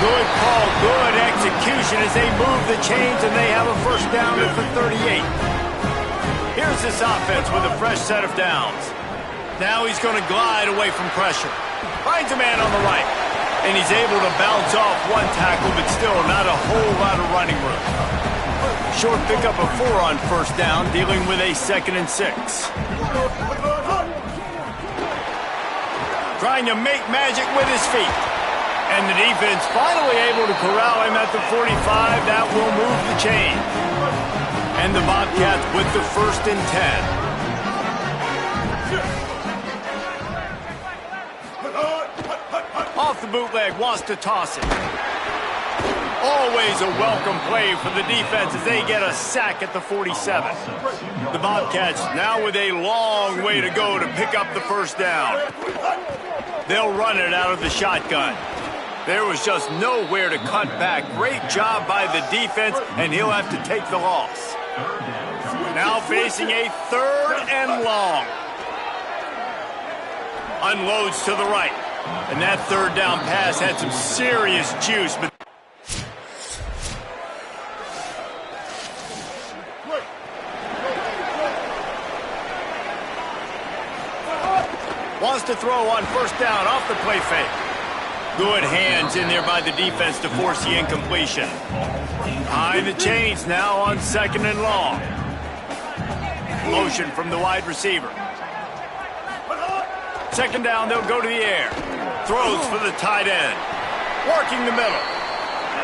Good call, good execution as they move the chains, and they have a first down at the 38. Here's this offense with a fresh set of downs. Now he's going to glide away from pressure. Finds a man on the right. And he's able to bounce off one tackle, but still not a whole lot of running room. Short pickup of 4 on first down, dealing with a 2nd and 6. Trying to make magic with his feet. And the defense finally able to corral him at the 45. That will move the chain. And the Bobcats with the 1st and 10. Off the bootleg, wants to toss it. Always a welcome play for the defense as they get a sack at the 47. The Bobcats now with a long way to go to pick up the first down. They'll run it out of the shotgun. There was just nowhere to cut back. Great job by the defense, and he'll have to take the loss. Now facing a 3rd and long. Unloads to the right. And that 3rd down pass had some serious juice, but wants to throw on first down off the play fake. Good hands in there by the defense to force the incompletion. Behind the chains now on 2nd and long. Motion from the wide receiver. 2nd down, they'll go to the air. Throws for the tight end. Working the middle.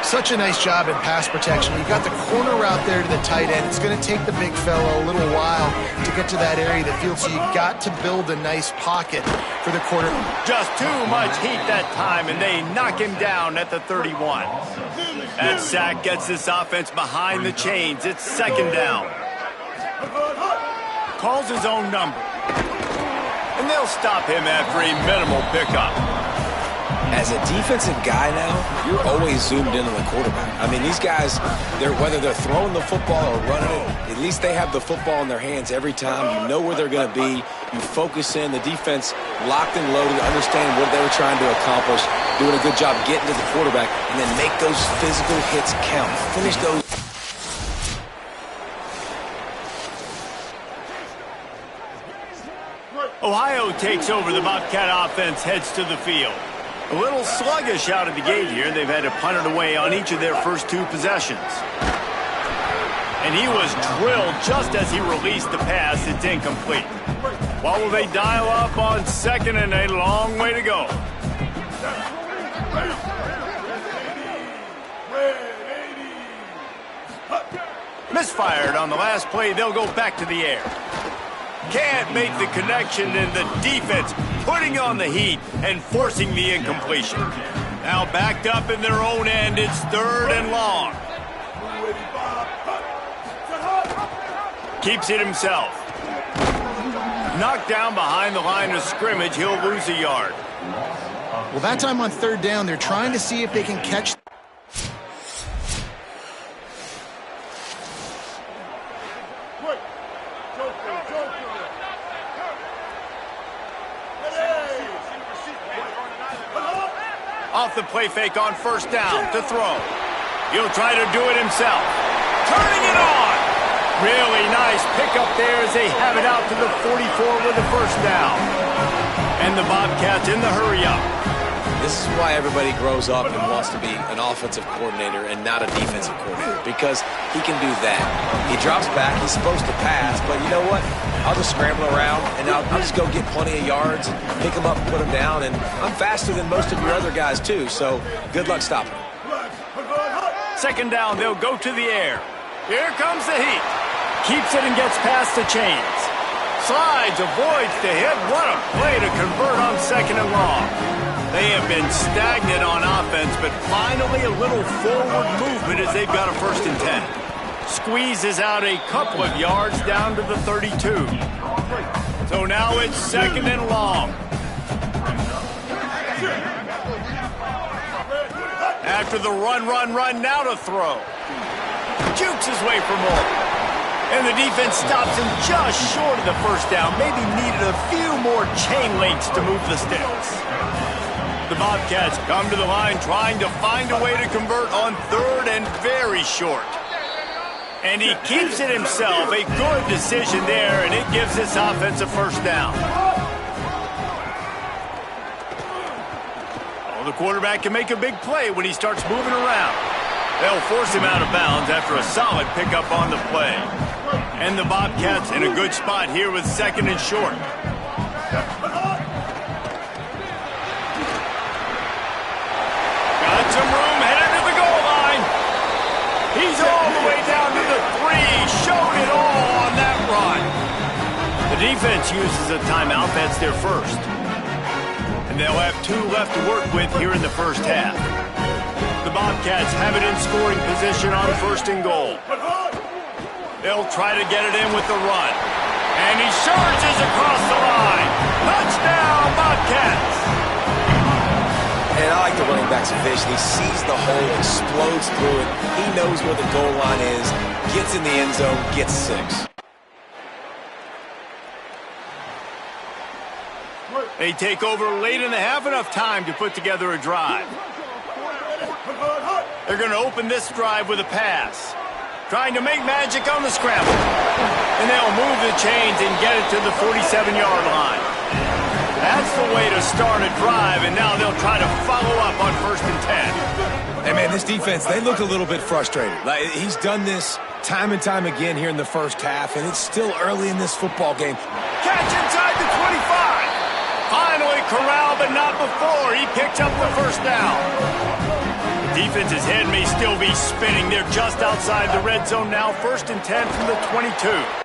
Such a nice job in pass protection. You got the corner route there to the tight end. It's going to take the big fella a little while to get to that area of the field, so you got to build a nice pocket for the quarter. Just too much heat that time, and they knock him down at the 31. That sack gets this offense behind the chains. It's 2nd down. Calls his own number. And they'll stop him after a minimal pickup. As a defensive guy now, you're always zoomed in on the quarterback. I mean, these guys, whether they're throwing the football or running it, at least they have the football in their hands every time. You know where they're going to be. You focus in. The defense locked and loaded, understand what they were trying to accomplish, doing a good job getting to the quarterback, and then make those physical hits count. Finish those. Ohio takes over. The Bobcat offense heads to the field. A little sluggish out of the gate here. They've had to punt it away on each of their first 2 possessions. And he was drilled just as he released the pass. It's incomplete. What will they dial up on 2nd and a long way to go? Misfired on the last play. They'll go back to the air. Can't make the connection, and the defense putting on the heat and forcing the incompletion. Now backed up in their own end, it's 3rd and long. Keeps it himself. Knocked down behind the line of scrimmage, he'll lose a yard. Well, that time on 3rd down, they're trying to see if they can catch. Off the play fake on first down to throw. He'll try to do it himself. Turning it on. Really nice pickup there as they have it out to the 44 with the first down. And the Bobcats in the hurry up. This is why everybody grows up and wants to be an offensive coordinator and not a defensive coordinator, because he can do that. He drops back, he's supposed to pass, but you know what? I'll just scramble around, and I'll just go get plenty of yards, pick him up, put him down, and I'm faster than most of your other guys, too, so good luck stopping him. 2nd down, they'll go to the air. Here comes the heat. Keeps it and gets past the chains. Slides, avoids the hit. What a play to convert on 2nd and long. They have been stagnant on offense, but finally a little forward movement as they've got a 1st and 10. Squeezes out a couple of yards down to the 32. So now it's 2nd and long. After the run, now to throw. Jukes his way for more. And the defense stops him just short of the first down. Maybe needed a few more chain links to move the sticks. The Bobcats come to the line trying to find a way to convert on third and very short. And he keeps it himself. A good decision there, and it gives this offense a first down. Well, the quarterback can make a big play when he starts moving around. They'll force him out of bounds after a solid pickup on the play. And the Bobcats in a good spot here with second and short. Got some room, headed to the goal line. He's all the way down to the 3, showed it all on that run. The defense uses a timeout, that's their first. And they'll have 2 left to work with here in the first half. The Bobcats have it in scoring position on first and goal. They'll try to get it in with the run. And he surges across the line. Touchdown, Bobcats! And I like the running back's vision. He sees the hole, explodes through it. He knows where the goal line is, gets in the end zone, gets 6. They take over late in the half, enough time to put together a drive. They're going to open this drive with a pass. Trying to make magic on the scramble. And they'll move the chains and get it to the 47-yard line. That's the way to start a drive, and now they'll try to follow up on first and 10. Hey, man, this defense, they look a little bit frustrated. Like, he's done this time and time again here in the first half, and it's still early in this football game. Catch inside the 25. Finally corralled, but not before. He picks up the first down. The defense's head may still be spinning. They're just outside the red zone now. First and 10 from the 22.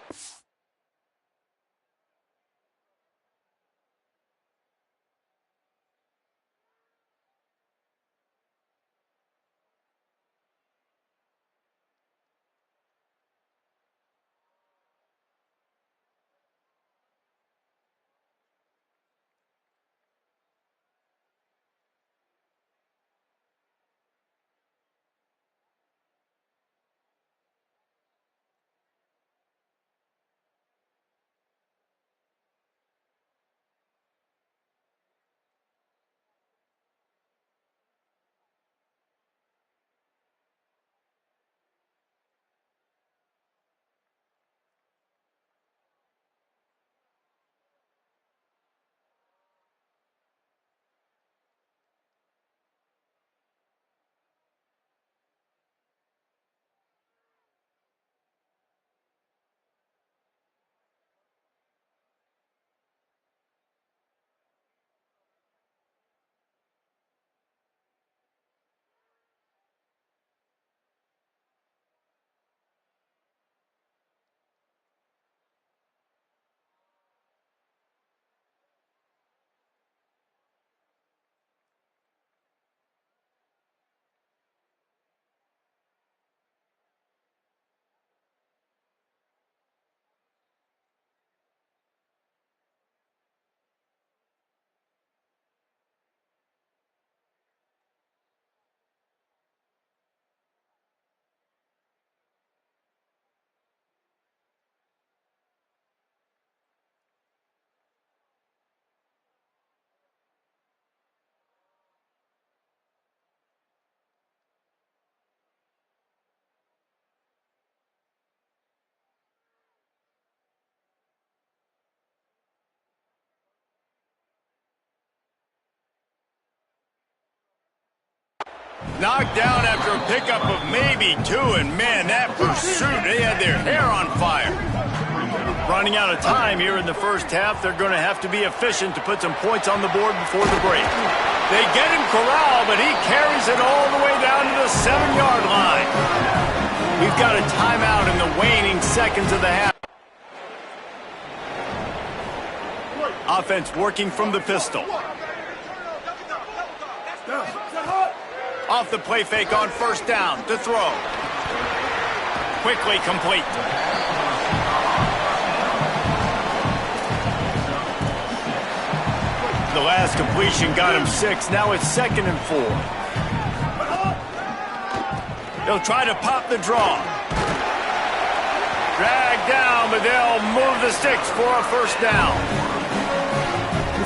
Knocked down after a pickup of maybe 2, and man, that pursuit, they had their hair on fire. Running out of time here in the first half, they're going to have to be efficient to put some points on the board before the break. They get him corralled, but he carries it all the way down to the 7-yard line. We've got a timeout in the waning seconds of the half. Offense working from the pistol. Off the play fake on first down to throw. Quickly complete. The last completion got him 6. Now it's 2nd and 4. They'll try to pop the draw. Dragged down, but they'll move the sticks for a first down.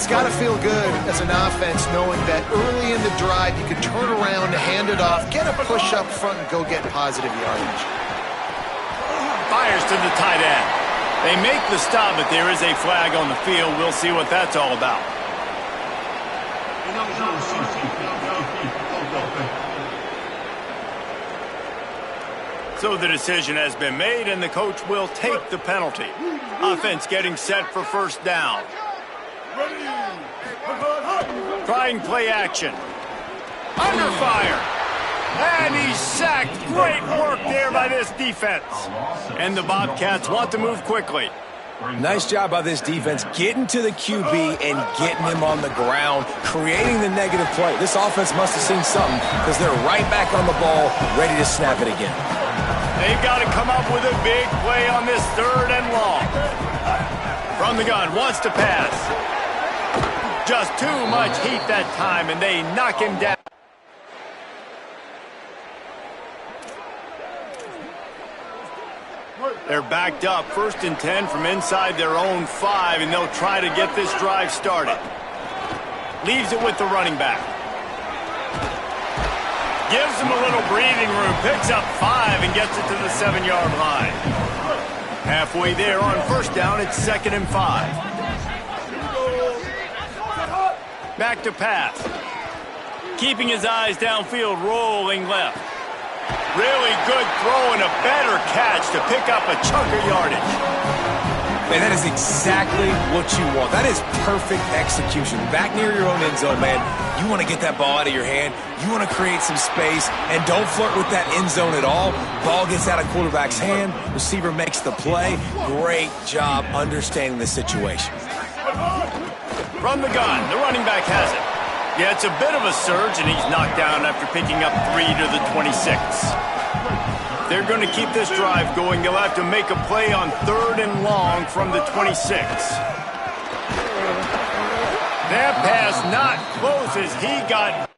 It's got to feel good as an offense knowing that early in the drive you can turn around, hand it off, get a push up front, and go get positive yardage. Fires to the tight end. They make the stop, but there is a flag on the field. We'll see what that's all about. So the decision has been made, and the coach will take the penalty. Offense getting set for first down. Trying play action. Under fire. And he's sacked. Great work there by this defense. And the Bobcats want to move quickly. Nice job by this defense getting to the QB and getting him on the ground, creating the negative play. This offense must have seen something because they're right back on the ball, ready to snap it again. They've got to come up with a big play on this 3rd and long. From the gun, wants to pass. Just too much heat that time, and they knock him down. They're backed up, 1st and 10 from inside their own 5, and they'll try to get this drive started. Leaves it with the running back. Gives him a little breathing room, picks up 5 and gets it to the 7-yard line. Halfway there on first down, it's 2nd and 5. Back to pass. Keeping his eyes downfield, rolling left. Really good throw and a better catch to pick up a chunk of yardage. Man, that is exactly what you want. That is perfect execution. Back near your own end zone, man. You want to get that ball out of your hand. You want to create some space, and don't flirt with that end zone at all. Ball gets out of quarterback's hand. Receiver makes the play. Great job understanding the situation. From the gun, the running back has it. Yeah, it's a bit of a surge, and he's knocked down after picking up 3 to the 26. They're going to keep this drive going. They'll have to make a play on 3rd and long from the 26. That pass not close as he got...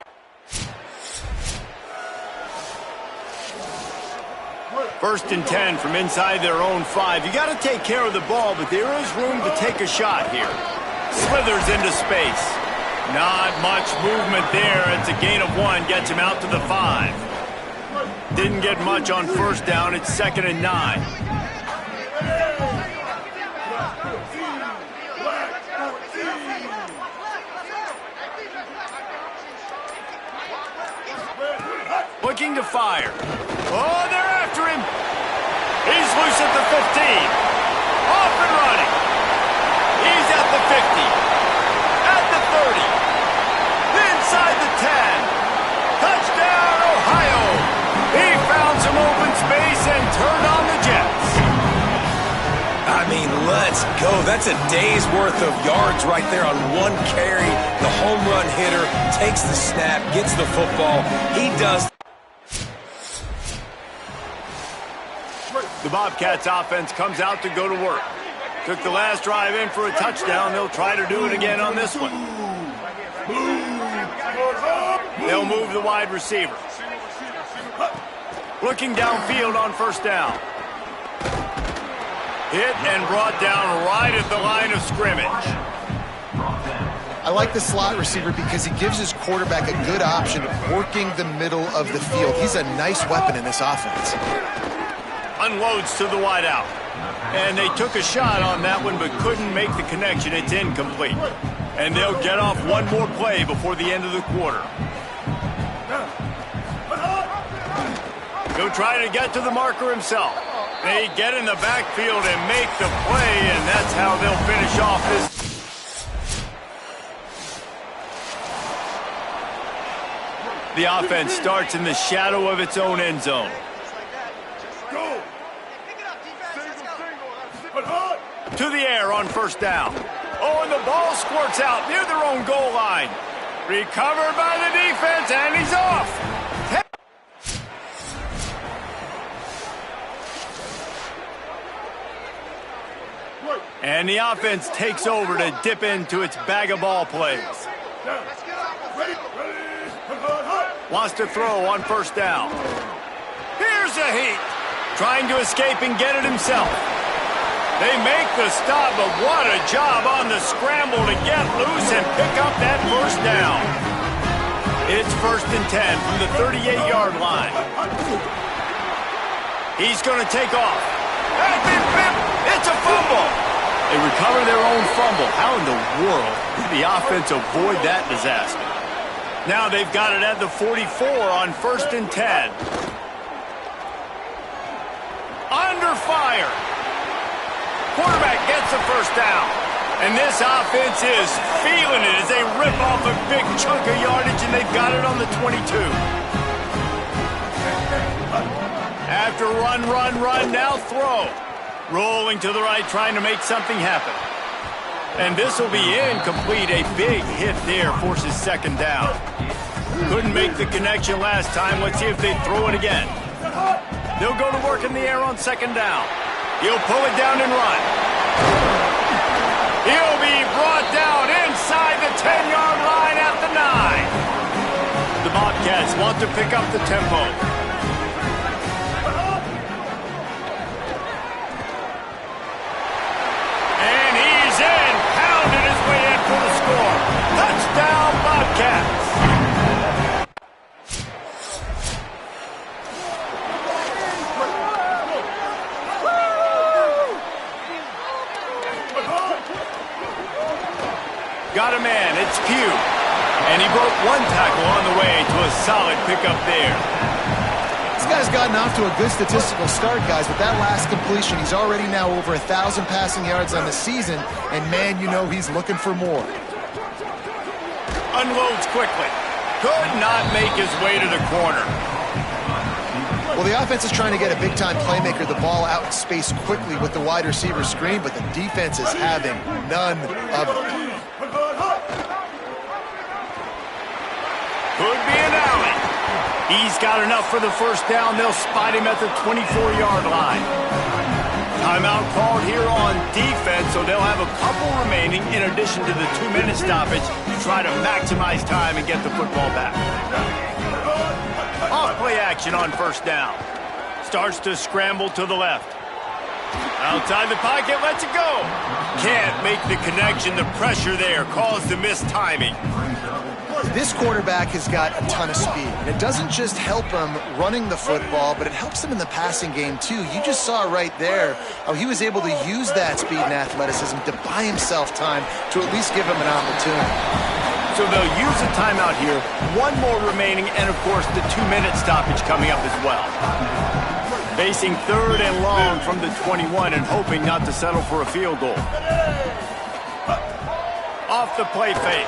First and 10 from inside their own 5. You got to take care of the ball, but there is room to take a shot here. Slithers into space. Not much movement there. It's a gain of 1. Gets him out to the 5. Didn't get much on first down. It's 2nd and 9. Looking to fire. Oh, they're after him. He's loose at the 15. Off and running. He's at the 50. At the 30. Inside the 10. Touchdown, Ohio. He found some open space and turned on the Jets. I mean, let's go. That's a day's worth of yards right there on one carry. The home run hitter takes the snap, gets the football. He does. The Bobcats offense comes out to go to work. Took the last drive in for a touchdown. They'll try to do it again on this one. They'll move the wide receiver. Looking downfield on first down. Hit and brought down right at the line of scrimmage. I like the slot receiver because he gives his quarterback a good option of working the middle of the field. He's a nice weapon in this offense. Unloads to the wideout. And they took a shot on that one but couldn't make the connection. It's incomplete. And they'll get off one more play before the end of the quarter. He'll try to get to the marker himself. They get in the backfield and make the play, and that's how they'll finish off this. The offense starts in the shadow of its own end zone. To the air on first down. Oh, and the ball squirts out near their own goal line. Recovered by the defense, and he's off. And the offense takes over to dip into its bag of ball plays. Wants to throw on first down. Here's a heat. Trying to escape and get it himself. They make the stop, but what a job on the scramble to get loose and pick up that first down. It's 1st and 10 from the 38-yard line. He's going to take off. It's a fumble. They recover their own fumble. How in the world did the offense avoid that disaster? Now they've got it at the 44 on 1st and 10. Under fire. Quarterback gets the first down. And this offense is feeling it as they rip off a big chunk of yardage, and they've got it on the 22. After run, now throw. Rolling to the right, trying to make something happen. And this will be incomplete. A big hit there forces 2nd down. Couldn't make the connection last time. Let's see if they throw it again. They'll go to work in the air on 2nd down. He'll pull it down and run. He'll be brought down inside the 10-yard line at the 9. The Bobcats want to pick up the tempo. And he's in, pounded his way in for the score. Touchdown, Bobcats. Got a man, it's Pugh. And he broke one tackle on the way to a solid pickup there. This guy's gotten off to a good statistical start, guys, but that last completion, he's already now over 1,000 passing yards on the season, and man, you know he's looking for more. Unloads quickly. Could not make his way to the corner. Well, the offense is trying to get a big-time playmaker the ball out in space quickly with the wide receiver screen, but the defense is having none of it. Could be an alley. He's got enough for the first down. They'll spot him at the 24-yard line. Timeout called here on defense, so they'll have a couple remaining in addition to the 2-minute stoppage to try to maximize time and get the football back. Off-play action on 1st down. Starts to scramble to the left. Outside the pocket, lets it go. Can't make the connection. The pressure there caused the missed timing. This quarterback has got a ton of speed. And it doesn't just help him running the football, but it helps him in the passing game, too. You just saw right there how he was able to use that speed and athleticism to buy himself time to at least give him an opportunity. So they'll use a timeout here. One more remaining, and, of course, the 2-minute stoppage coming up as well. Facing 3rd and long from the 21 and hoping not to settle for a field goal. Off the play fake.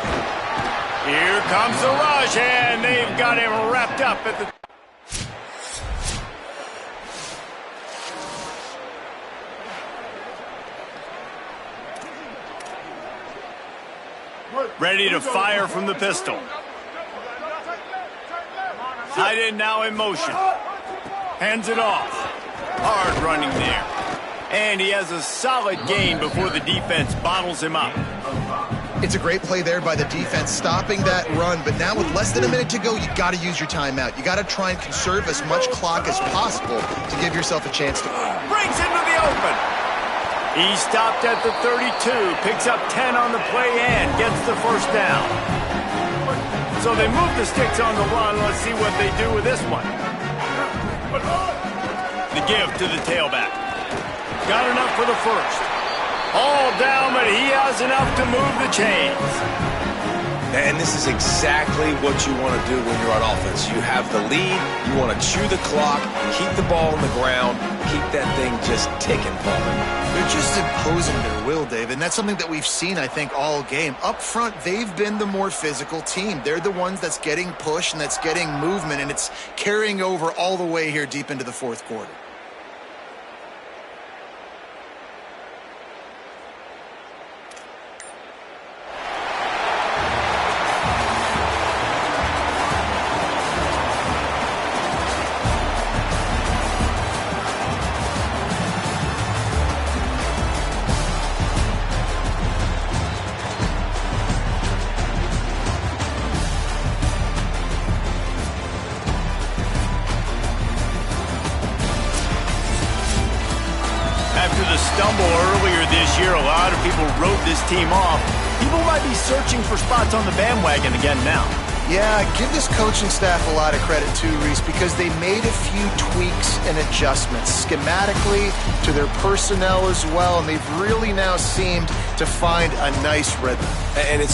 Here comes the rush, and they've got him wrapped up at the... Ready to fire from the pistol. Tight end now in motion. Hands it off. Hard running there. And he has a solid gain before the defense bottles him up. It's a great play there by the defense, stopping that run. But now with less than a minute to go, you got to use your timeout. You got to try and conserve as much clock as possible to give yourself a chance to win. Breaks into the open. He stopped at the 32, picks up 10 on the play and gets the first down. So they move the sticks on the run. Let's see what they do with this one. The give to the tailback. Got enough for the first. All down, but he has enough to move the chains. And this is exactly what you want to do when you're on offense. You have the lead, you want to chew the clock, keep the ball on the ground, keep that thing just ticking, Paul. They're just imposing their will, Dave, and that's something that we've seen, I think, all game. Up front, they've been the more physical team. They're the ones that's getting pushed and that's getting movement, and it's carrying over all the way here deep into the fourth quarter. After the stumble earlier this year, a lot of people wrote this team off. People might be searching for spots on the bandwagon again now. Yeah, give this coaching staff a lot of credit too, Reese, because they made a few tweaks and adjustments schematically to their personnel as well, and they've really now seemed to find a nice rhythm. And it's